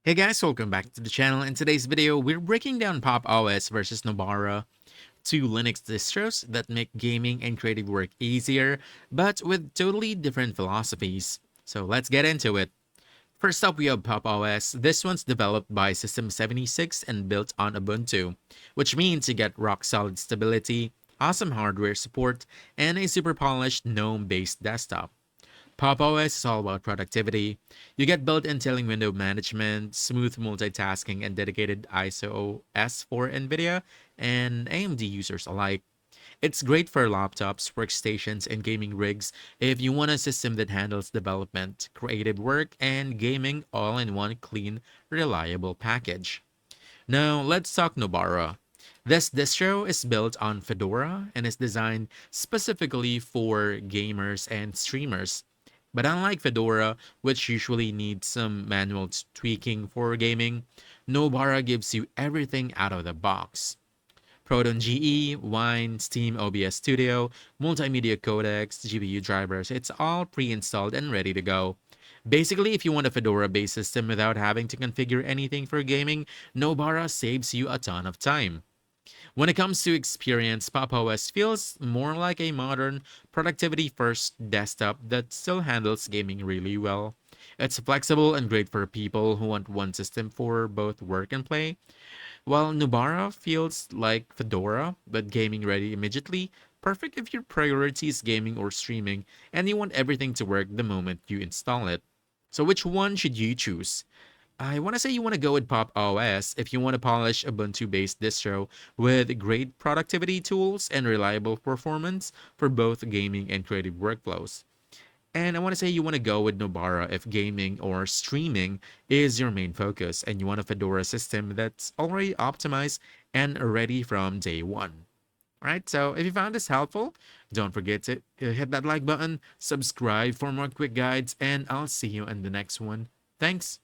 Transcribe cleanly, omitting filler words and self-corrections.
Hey guys, welcome back to the channel. In today's video, we're breaking down Pop! OS versus Nobara, two Linux distros that make gaming and creative work easier, but with totally different philosophies. So let's get into it. First up, we have Pop! OS. This one's developed by System 76 and built on Ubuntu, which means you get rock-solid stability, awesome hardware support, and a super polished GNOME-based desktop. Pop! OS is all about productivity. You get built-in tiling window management, smooth multitasking, and dedicated ISO OS for NVIDIA and AMD users alike. It's great for laptops, workstations, and gaming rigs if you want a system that handles development, creative work, and gaming all in one clean, reliable package. Now, let's talk Nobara. This distro is built on Fedora and is designed specifically for gamers and streamers. But unlike Fedora, which usually needs some manual tweaking for gaming, Nobara gives you everything out of the box. Proton GE, Wine, Steam OBS Studio, multimedia codecs, GPU drivers, it's all pre-installed and ready to go. Basically, if you want a Fedora-based system without having to configure anything for gaming, Nobara saves you a ton of time. When it comes to experience, Pop! OS feels more like a modern, productivity-first desktop that still handles gaming really well. It's flexible and great for people who want one system for both work and play, while Nubara feels like Fedora, but gaming ready immediately, perfect if your priority is gaming or streaming and you want everything to work the moment you install it. So which one should you choose? I want to say you want to go with Pop! OS if you want a polished Ubuntu-based distro with great productivity tools and reliable performance for both gaming and creative workflows. And I want to say you want to go with Nobara if gaming or streaming is your main focus and you want a Fedora system that's already optimized and ready from day one. All right, so if you found this helpful, don't forget to hit that like button, subscribe for more quick guides, and I'll see you in the next one. Thanks.